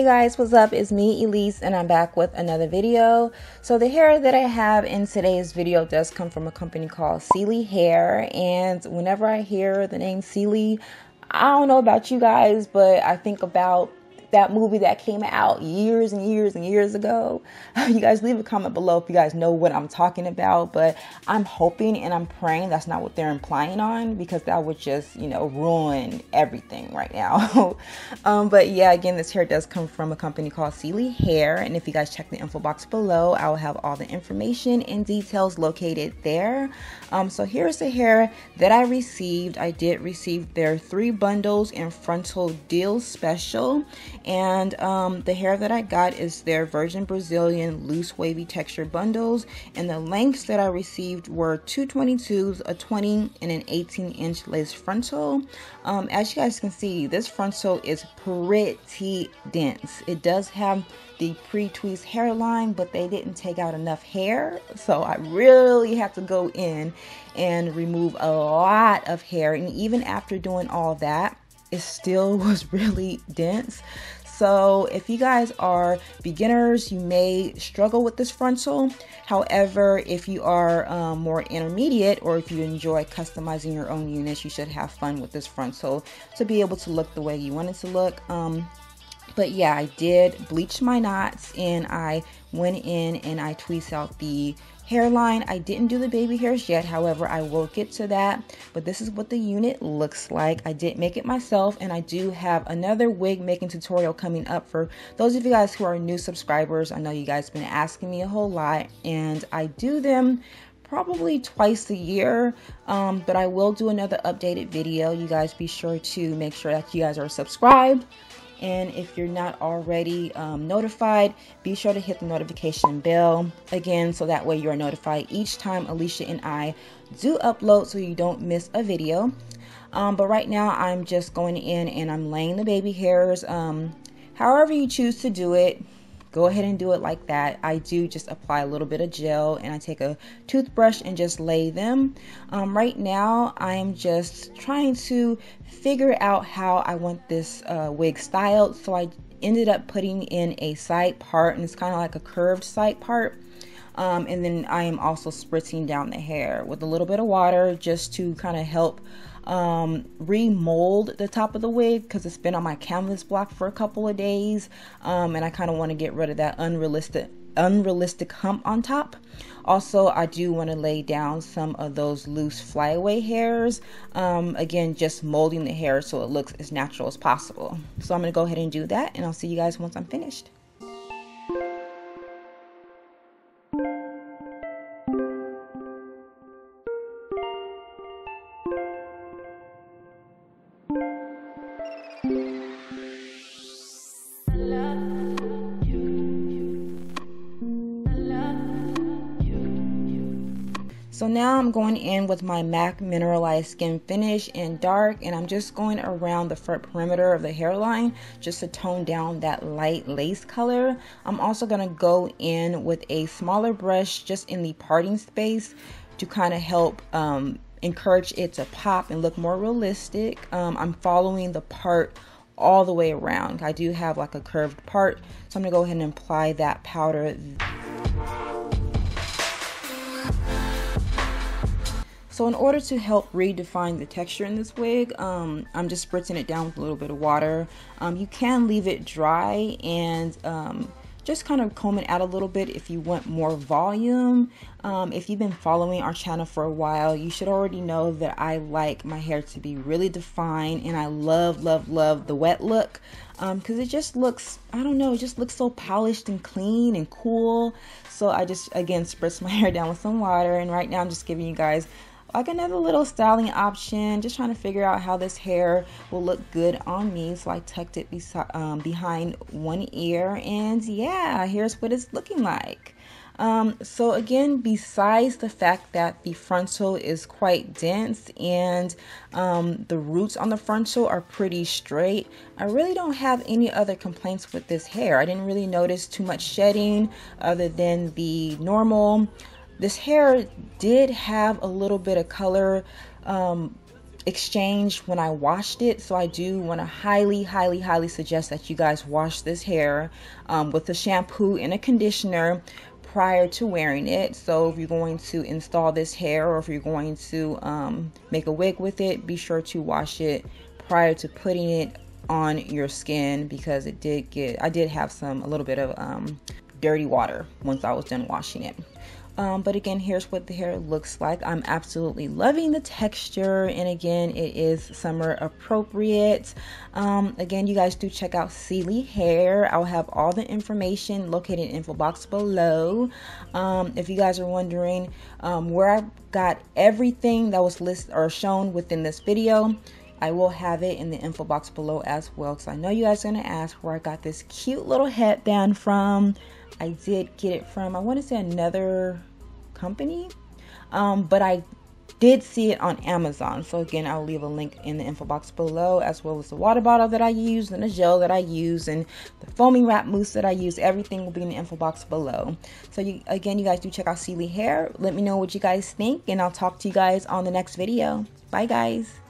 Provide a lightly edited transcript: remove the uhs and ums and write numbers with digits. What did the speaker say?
guys, what's up? It's me, Elise, and I'm back with another video. So the hair that I have in today's video does come from a company called Celie Hair, and whenever I hear the name Celie, I don't know about you guys, but I think about that movie that came out years and years and years ago. You guys leave a comment below if you guys know what I'm talking about, but I'm hoping and I'm praying that's not what they're implying on, because that would just, you know, ruin everything right now. But yeah, again, this hair does come from a company called Celie Hair, and if you guys check the info box below, I will have all the information and details located there. So here's the hair that I received. I did receive their 3 bundles in Frontal deal special. And the hair that I got is their Virgin Brazilian loose wavy texture bundles, and the lengths that I received were 2 22s, a 20, and an 18-inch lace frontal. As you guys can see, this frontal is pretty dense. It does have the pre-tweezed hairline, but they didn't take out enough hair, so I really have to go in and remove a lot of hair. And even after doing all that, it still was really dense. So if you guys are beginners, you may struggle with this frontal. However, if you are more intermediate, or if you enjoy customizing your own units, you should have fun with this frontal to be able to look the way you want it to look. But yeah, I did bleach my knots, and I went in and I tweezed out the hairline. I didn't do the baby hairs yet, however, I will get to that. But this is what the unit looks like. I did make it myself, and I do have another wig making tutorial coming up for those of you guys who are new subscribers. I know you guys have been asking me a whole lot, and I do them probably twice a year, but I will do another updated video. You guys be sure to make sure that you guys are subscribed. And if you're not already notified, be sure to hit the notification bell again, so that way you are notified each time Alicia and I do upload, so you don't miss a video. But right now I'm just going in and I'm laying the baby hairs. However you choose to do it, go ahead and do it like that. I do just apply a little bit of gel, and I take a toothbrush and just lay them. Right now I am just trying to figure out how I want this wig styled. So I ended up putting in a side part, and it's kind of like a curved side part. And then I am also spritzing down the hair with a little bit of water, just to kind of help remold the top of the wig, because it's been on my canvas block for a couple of days, and I kind of want to get rid of that unrealistic hump on top. Also, I do want to lay down some of those loose flyaway hairs, again, just molding the hair so it looks as natural as possible. So I'm going to go ahead and do that, and I'll see you guys once I'm finished. So now I'm going in with my MAC Mineralized Skin Finish in dark, and I'm just going around the front perimeter of the hairline just to tone down that light lace color. I'm also going to go in with a smaller brush just in the parting space to kind of help encourage it to pop and look more realistic. I'm following the part all the way around. I do have like a curved part, so I'm going to go ahead and apply that powder. So in order to help redefine the texture in this wig, I'm just spritzing it down with a little bit of water. You can leave it dry and just kind of comb it out a little bit if you want more volume. If you've been following our channel for a while, you should already know that I like my hair to be really defined, and I love the wet look, because it just looks, I don't know, it just looks so polished and clean and cool. So I just, again, spritz my hair down with some water, and right now I'm just giving you guys like another little styling option, just trying to figure out how this hair will look good on me. So I tucked it behind one ear, and yeah, here's what it's looking like. So again, besides the fact that the frontal is quite dense and the roots on the frontal are pretty straight, I really don't have any other complaints with this hair. I didn't really notice too much shedding other than the normal. This hair did have a little bit of color exchanged when I washed it, so I do want to highly suggest that you guys wash this hair with a shampoo and a conditioner prior to wearing it. So if you're going to install this hair, or if you're going to make a wig with it, be sure to wash it prior to putting it on your skin, because I did have a little bit of dirty water once I was done washing it. But again, here's what the hair looks like. I'm absolutely loving the texture, and again, it is summer appropriate. Again, you guys do check out Celie Hair. I'll have all the information located in the info box below. If you guys are wondering where I got everything that was listed or shown within this video, I will have it in the info box below as well, because I know you guys are going to ask where I got this cute little headband from. I did get it from, I want to say, another company, but I did see it on Amazon. So again, I'll leave a link in the info box below, as well as the water bottle that I use, and the gel that I use, and the foaming wrap mousse that I use. Everything will be in the info box below. So again, you guys do check out Celie Hair. Let me know what you guys think, and I'll talk to you guys on the next video. Bye guys.